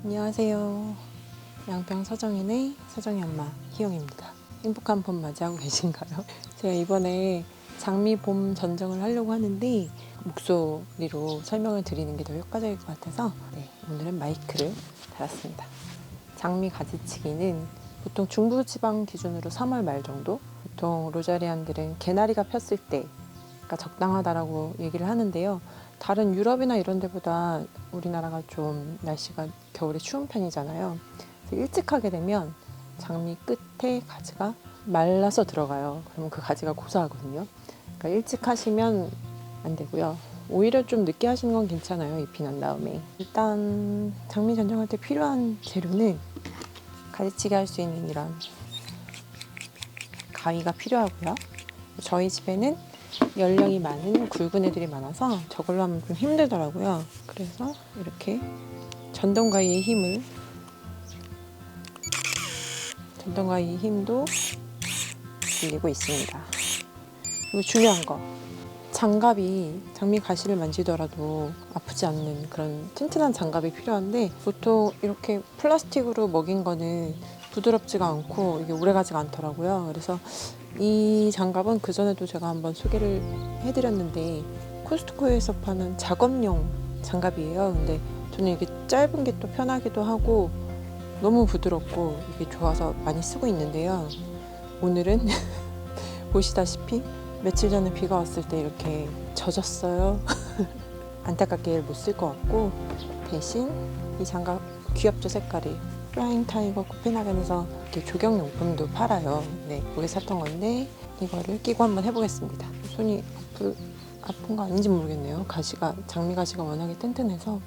안녕하세요. 양평 서정인의 서정이 엄마 희영입니다. 행복한 봄 맞이하고 계신가요? 제가 이번에 장미 봄 전정을 하려고 하는데 목소리로 설명을 드리는 게 더 효과적일 것 같아서 오늘은 마이크를 달았습니다. 장미 가지치기는 보통 중부지방 기준으로 3월 말 정도, 보통 로자리안들은 개나리가 폈을 때가 적당하다라고 얘기를 하는데요. 다른 유럽이나 이런 데보다 우리나라가 좀 날씨가 겨울에 추운 편이잖아요. 그래서 일찍 하게 되면 장미 끝에 가지가 말라서 들어가요. 그러면 그 가지가 고사하거든요. 그러니까 일찍 하시면 안 되고요. 오히려 좀 늦게 하시는 건 괜찮아요. 잎이 난 다음에. 일단 장미 전정할 때 필요한 재료는 가지치기 할 수 있는 이런 가위가 필요하고요. 저희 집에는 연령이 많은 굵은 애들이 많아서 저걸로 하면 좀 힘들더라고요. 그래서 이렇게 전동가위의 힘도 빌리고 있습니다. 그리고 중요한 거, 장갑이 장미 가시를 만지더라도 아프지 않는 그런 튼튼한 장갑이 필요한데, 보통 이렇게 플라스틱으로 먹인 거는 부드럽지가 않고 이게 오래가지가 않더라고요. 그래서 이 장갑은 그전에도 제가 한번 소개를 해드렸는데 코스트코에서 파는 작업용 장갑이에요. 근데 저는 이게 짧은 게 또 편하기도 하고 너무 부드럽고 이게 좋아서 많이 쓰고 있는데요. 오늘은 보시다시피 며칠 전에 비가 왔을 때 이렇게 젖었어요. 안타깝게 못 쓸 것 같고, 대신 이 장갑 귀엽죠, 색깔이. 플라잉 타이거 코펜하겐에서 이렇게 조경용품도 팔아요. 거기 샀던 건데 이거를 끼고 한번 해보겠습니다. 손이 아픈 거 아닌지 모르겠네요. 장미 가시가 워낙에 튼튼해서.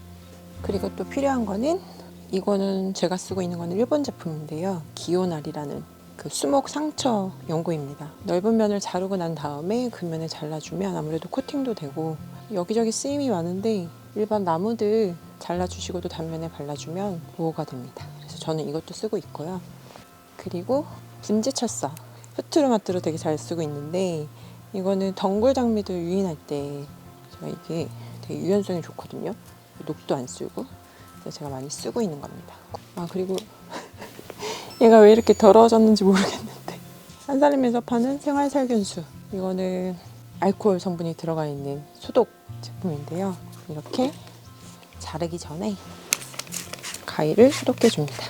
그리고 또 필요한 거는, 이거는 제가 쓰고 있는 거는 일본 제품인데요. 기요날이라는 그 수목 상처 연고입니다. 넓은 면을 자르고 난 다음에 그 면을 잘라주면 아무래도 코팅도 되고, 여기저기 쓰임이 많은데 일반 나무들 잘라주시고도 단면에 발라주면 보호가 됩니다. 그래서 저는 이것도 쓰고 있고요. 그리고 분지철사, 후트루마트로 되게 잘 쓰고 있는데, 이거는 덩굴 장미들 유인할 때 제가 이게 되게 유연성이 좋거든요. 녹도 안 쓰고. 그래서 제가 많이 쓰고 있는 겁니다. 그리고 얘가 왜 이렇게 더러워졌는지 모르겠는데, 한살림에서 파는 생활살균수, 이거는 알코올 성분이 들어가 있는 소독 제품인데요. 이렇게 자르기 전에 가위를 소독해 줍니다.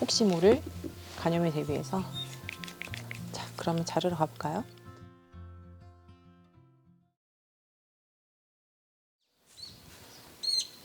혹시 모를 간염에 대비해서. 자, 그러면 자르러 가볼까요?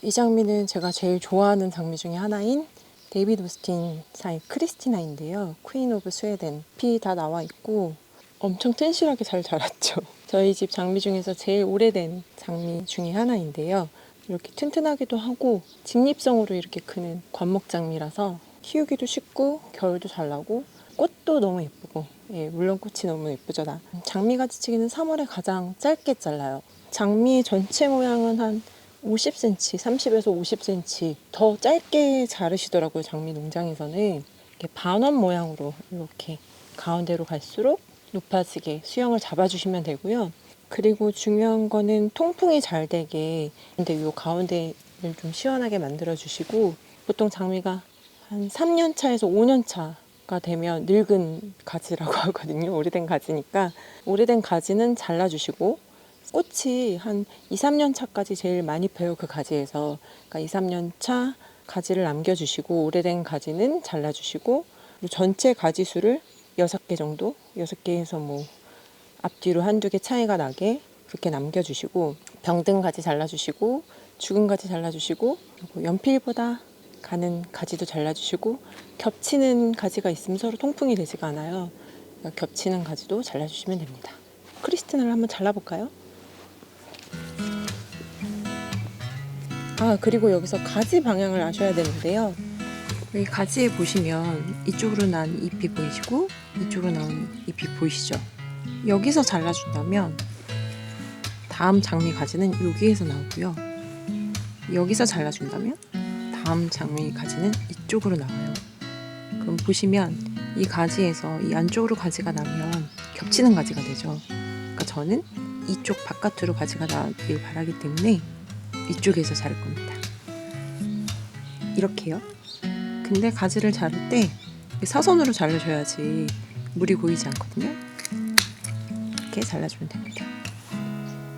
이 장미는 제가 제일 좋아하는 장미 중에 하나인 데이비드 오스틴사의 크리스티나인데요. 퀸 오브 스웨덴. 잎이 다 나와 있고 엄청 튼실하게 잘 자랐죠. 저희 집 장미 중에서 제일 오래된 장미 중에 하나인데요. 이렇게 튼튼하기도 하고 직립성으로 이렇게 크는 관목장미라서 키우기도 쉽고 겨울도 잘 나고 꽃도 너무 예쁘고, 물론 꽃이 너무 예쁘죠. 장미 가지치기는 3월에 가장 짧게 잘라요. 장미의 전체 모양은 한 50cm, 30에서 50cm 더 짧게 자르시더라고요. 장미 농장에서는 이렇게 반원 모양으로 이렇게 가운데로 갈수록 높아지게 수영을 잡아주시면 되고요. 그리고 중요한 거는 통풍이 잘 되게, 근데 이 가운데를 좀 시원하게 만들어 주시고, 보통 장미가 한 3년 차에서 5년 차가 되면 늙은 가지라고 하거든요. 오래된 가지니까 오래된 가지는 잘라주시고, 꽃이 한 2, 3년 차까지 제일 많이 펴요. 그 가지에서. 그러니까 2, 3년 차 가지를 남겨주시고, 오래된 가지는 잘라주시고, 그리고 전체 가지 수를 6개 정도, 6개에서 뭐 앞뒤로 한두 개 차이가 나게 그렇게 남겨주시고, 병든 가지 잘라주시고, 죽은 가지 잘라주시고, 그리고 연필보다 가는 가지도 잘라주시고, 겹치는 가지가 있으면 서로 통풍이 되지가 않아요. 그러니까 겹치는 가지도 잘라주시면 됩니다. 크리스티나를 한번 잘라볼까요? 그리고 여기서 가지 방향을 아셔야 되는데요. 여기 가지에 보시면 이쪽으로 난 잎이 보이시고 이쪽으로 나온 잎이 보이시죠? 여기서 잘라준다면 다음 장미 가지는 여기에서 나오고요. 여기서 잘라준다면 다음 장미 가지는 이쪽으로 나와요. 그럼 보시면 이 가지에서 이 안쪽으로 가지가 나면 겹치는 가지가 되죠. 그러니까 저는 이쪽 바깥으로 가지가 나길 바라기 때문에 이쪽에서 자를 겁니다. 이렇게요. 근데 가지를 자를 때 사선으로 잘라줘야지 물이 고이지 않거든요. 이렇게 잘라주면 됩니다.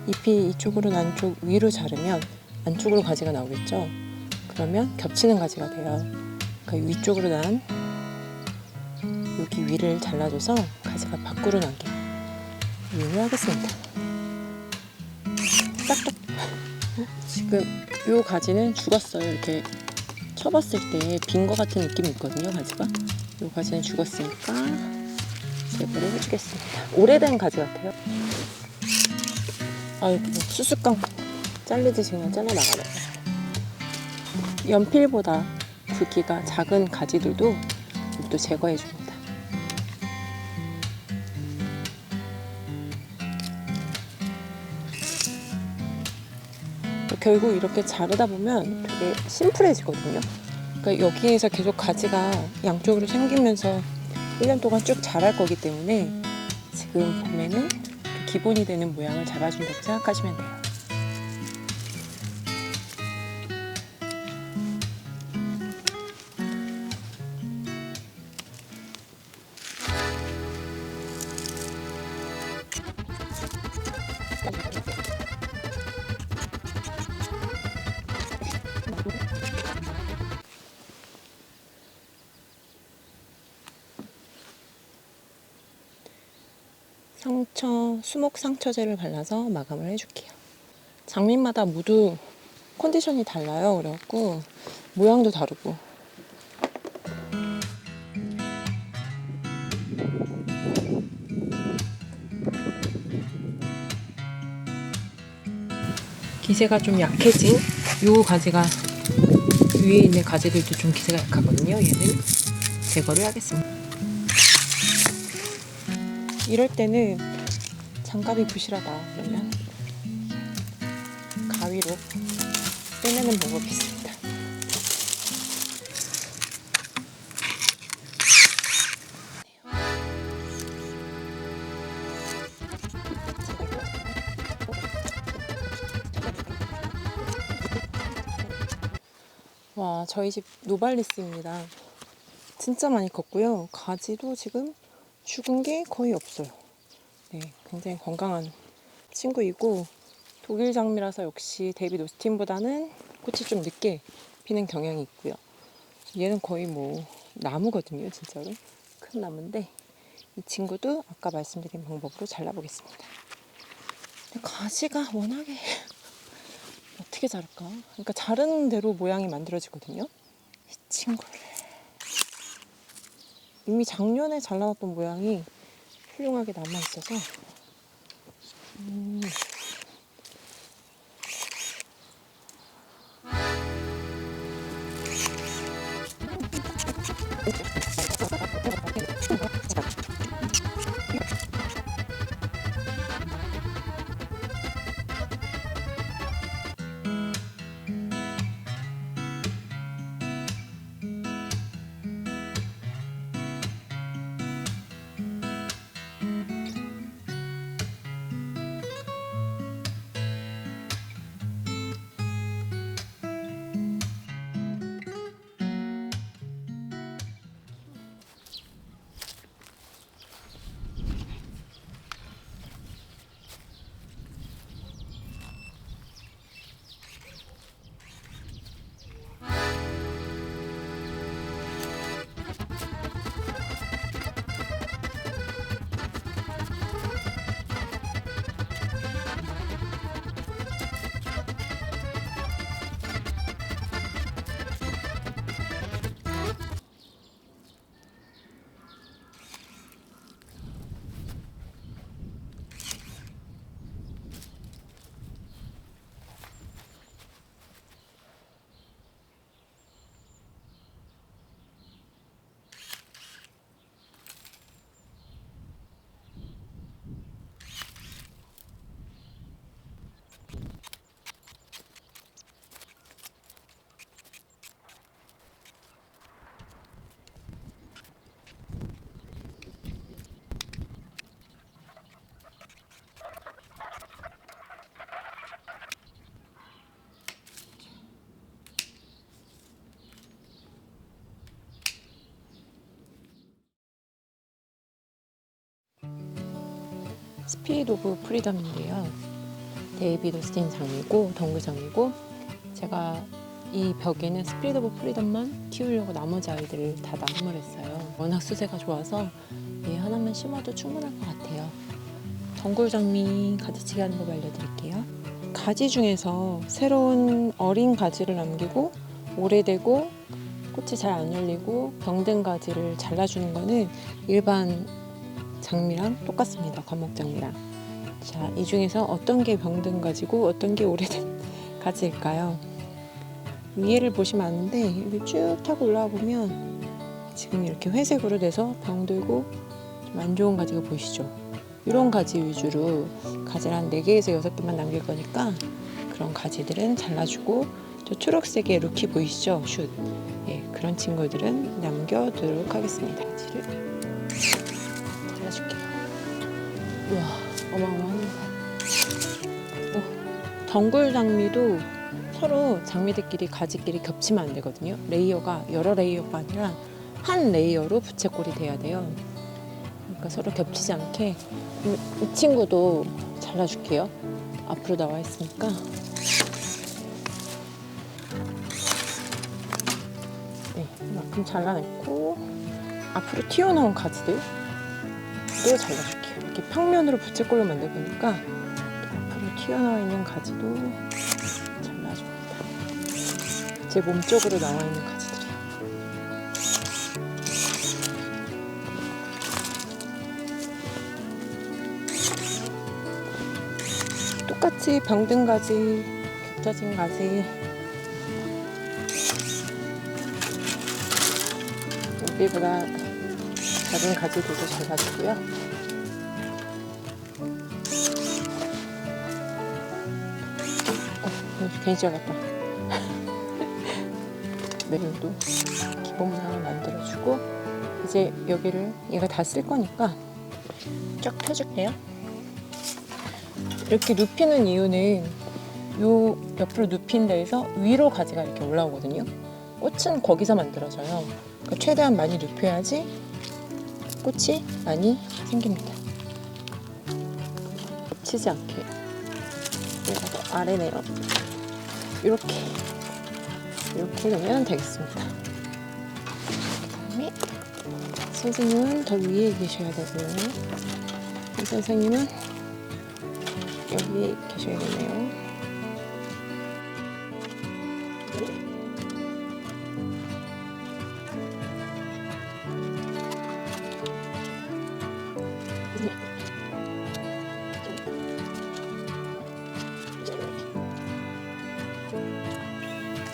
잎이 이쪽으로 난 쪽 위로 자르면 안쪽으로 가지가 나오겠죠. 그러면 겹치는 가지가 돼요. 그러니까 위쪽으로 난 여기 위를 잘라줘서 가지가 밖으로 나게 이용을 하겠습니다. 싹둑. 지금 이 가지는 죽었어요. 이렇게 쳐봤을 때 빈 거 같은 느낌이 있거든요. 가지가. 이 가지는 죽었으니까 제거를 해주겠습니다. 오래된 가지 같아요. 아이고, 수수깡 잘리듯이 그냥 잘라나가네요. 연필보다 굵기가 작은 가지들도 또 제거해줍니다. 결국 이렇게 자르다 보면 되게 심플해지거든요. 그러니까 여기에서 계속 가지가 양쪽으로 생기면서 1년 동안 쭉 자랄 거기 때문에 지금 봄에는 기본이 되는 모양을 잡아준다고 생각하시면 돼요. 수목 상처제를 발라서 마감을 해줄게요. 장미마다 모두 컨디션이 달라요. 그래갖고 모양도 다르고. 기세가 좀 약해진 요 가지가 위에 있는 가지들도 좀 기세가 약하거든요. 얘는 제거를 하겠습니다. 이럴 때는 장갑이 부실하다 그러면 가위로 빼내는 방법이 있습니다. 와, 저희 집 노발리스입니다. 진짜 많이 컸고요. 가지도 지금 죽은 게 거의 없어요. 네, 굉장히 건강한 친구이고 독일 장미라서 역시 데이비드 오스틴보다는 꽃이 좀 늦게 피는 경향이 있고요. 얘는 거의 뭐 나무거든요. 진짜로 큰 나무인데 이 친구도 아까 말씀드린 방법으로 잘라보겠습니다. 근데 가지가 워낙에 어떻게 자를까? 그러니까 자르는 대로 모양이 만들어지거든요. 이 친구를 이미 작년에 잘라놨던 모양이 훌륭하게 남아있어서 스피릿 오브 프리덤인데요. 데이비드 오스틴 장미고 덩굴 장미고, 제가 이 벽에는 스피릿 오브 프리덤만 키우려고 나머지 아이들을 다 나눔을 했어요. 워낙 수세가 좋아서 얘 하나만 심어도 충분할 것 같아요. 덩굴 장미 가지치기 하는 법 알려드릴게요. 가지 중에서 새로운 어린 가지를 남기고 오래되고 꽃이 잘 안 열리고 병든 가지를 잘라주는 거는 일반 장미랑 똑같습니다. 관목장미랑. 자, 이 중에서 어떤 게 병든 가지고 어떤 게 오래된 가지일까요? 위에를 보시면 아는데 여기 쭉 타고 올라와 보면 지금 이렇게 회색으로 돼서 병들고 좀 안 좋은 가지가 보이시죠? 이런 가지 위주로 가지를 한 4개에서 6개만 남길 거니까 그런 가지들은 잘라주고, 저 초록색의 루키 보이시죠? 슛. 예, 그런 친구들은 남겨두도록 하겠습니다. 가지를 잘라줄게요. 우와, 어마어마합니다. 덩굴 장미도 서로 장미들끼리 가지끼리 겹치면 안 되거든요. 레이어가 여러 레이어가 아니라 한 레이어로 부채꼴이 돼야 돼요. 그러니까 서로 겹치지 않게. 이 친구도 잘라줄게요. 앞으로 나와 있으니까. 네, 이만큼 잘라냈고, 앞으로 튀어나온 가지들도 잘라줄게요. 이렇게 평면으로 부채꼴로 만들 거니까 앞으로 튀어나와 있는 가지도 잘라줍니다. 제 몸쪽으로 나와 있는 가지들이에요. 똑같이 병든 가지, 겹쳐진 가지, 여기보다 작은 가지들도 잘라주고요. 괜히 잘랐다. 메론도 기본 모양을 만들어주고, 이제 여기를 얘가 다 쓸 거니까 쫙 펴줄게요. 이렇게 눕히는 이유는 요 옆으로 눕힌 데에서 위로 가지가 이렇게 올라오거든요. 꽃은 거기서 만들어져요. 그러니까 최대한 많이 눕혀야지 꽃이 많이 생깁니다. 겹치지 않게 얘가 더 아래 내려 이렇게 놓으면 되겠습니다. 그다음에 선생님은 더 위에 계셔야 되고요. 이 선생님은 여기 계셔야겠네요.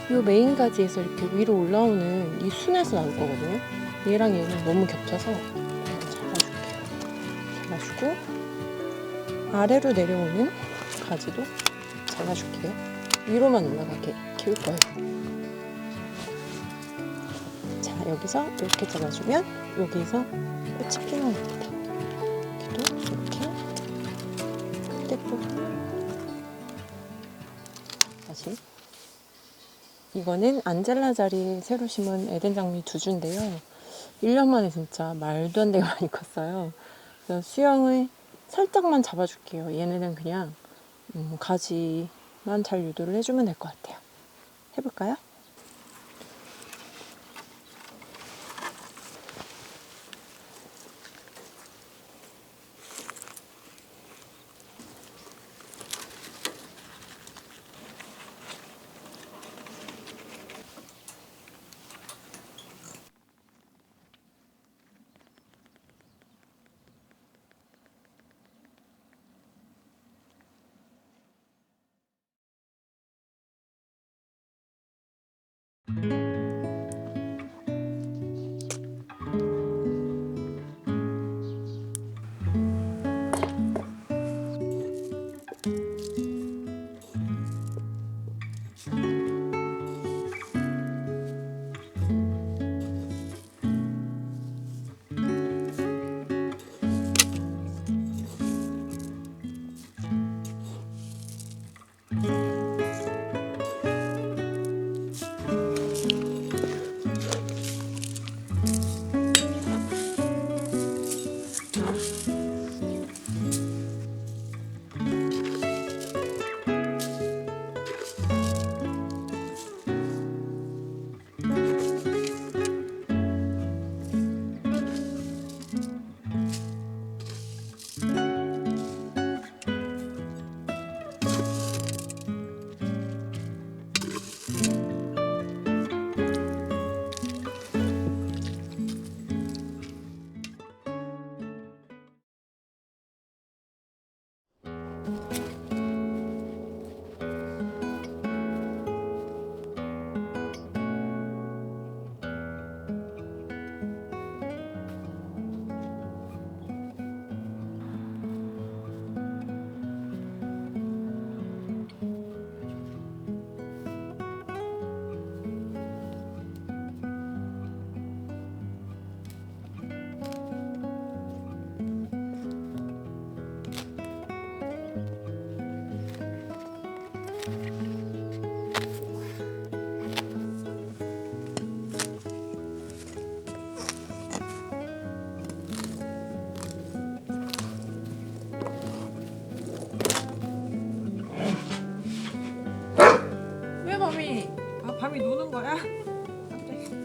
이 메인 가지에서 이렇게 위로 올라오는 이 순에서 나올 거거든요. 얘랑 얘는 너무 겹쳐서 잘라줄게요. 잘라주고, 아래로 내려오는 가지도 잘라줄게요. 위로만 올라가게 키울 거예요. 자, 여기서 이렇게 잘라주면 여기서 꽃이 피는 겁니다. 여기도 이렇게 끝에 부분 다시. 이거는 안젤라 자리에 새로 심은 에덴 장미 2주인데요. 1년 만에 진짜 말도 안 되게 많이 컸어요. 그래서 수영을 살짝만 잡아줄게요. 얘네는 그냥 가지만 잘 유도를 해주면 될 것 같아요. 해볼까요? 밤이. 아, 밤이 노는 거야? 안 돼.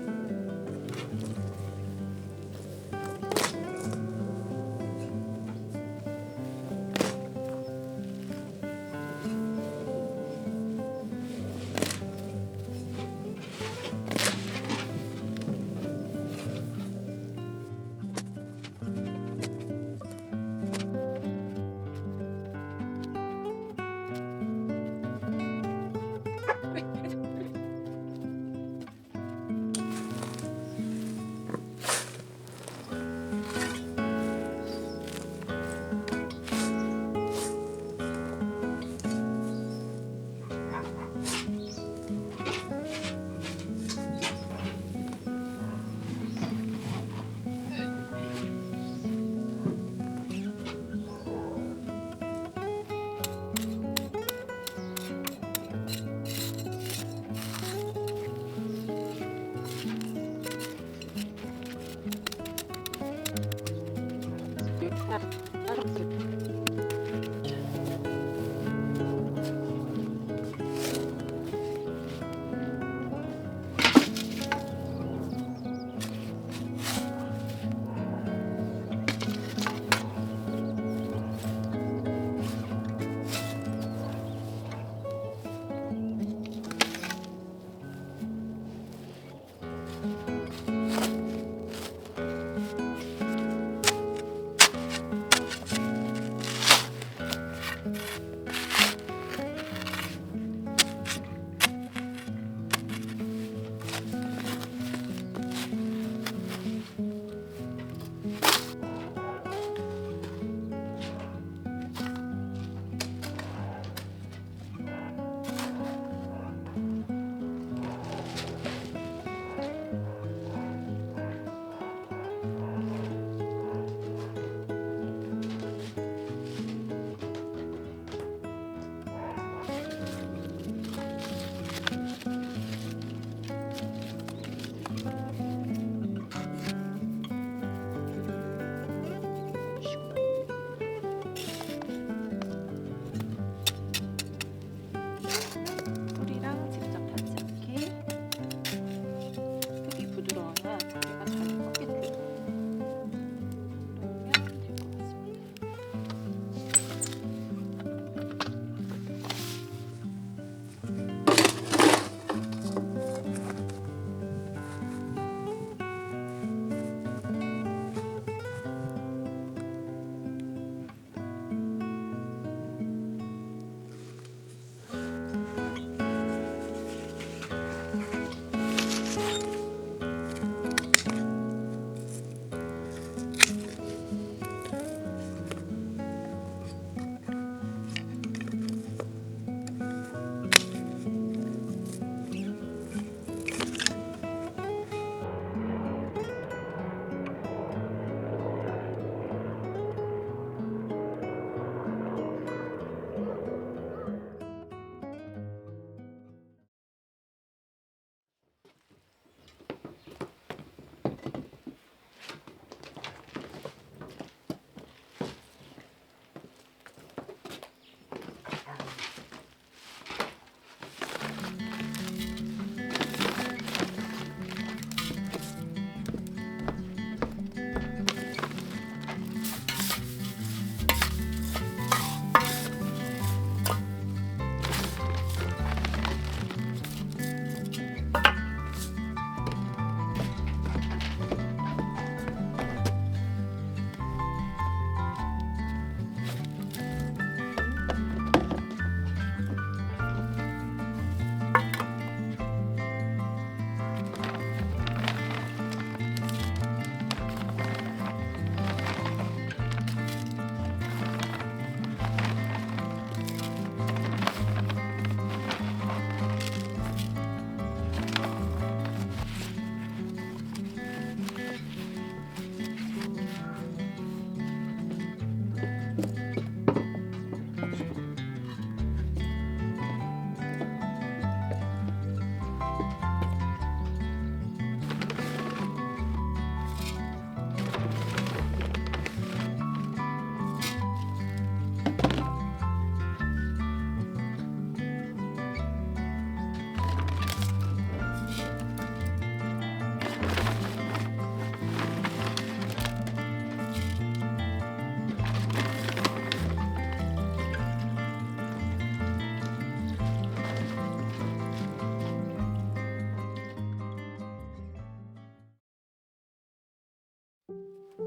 I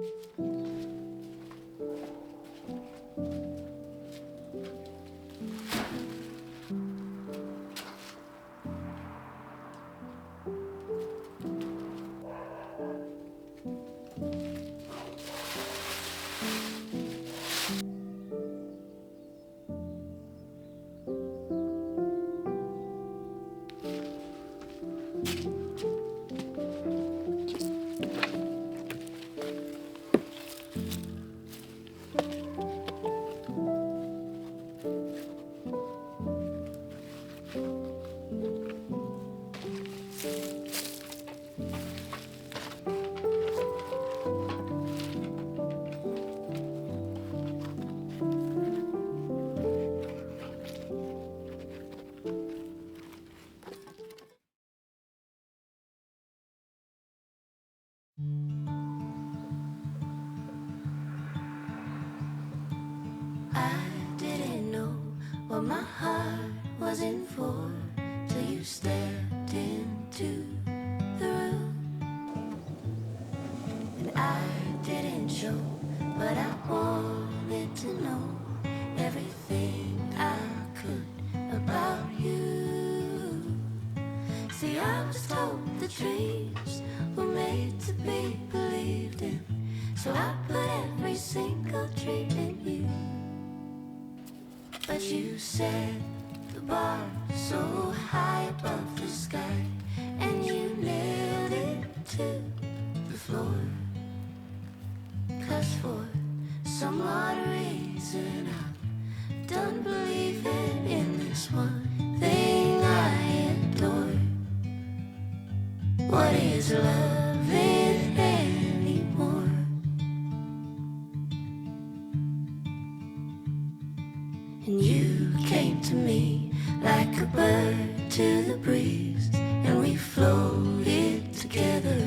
didn't know what my heart was in for till you stepped into the room. And I didn't show, but I wanted to know everything I could about you. See, I was told the dreams were made to be believed in, so I put every single dream in you. But you set the bar so high above the sky, and you nailed it to the floor. 'Cause for some odd reason I'm done believing in this one thing I adore. What is loving anymore? And you came to me like a bird to the breeze, and we floated together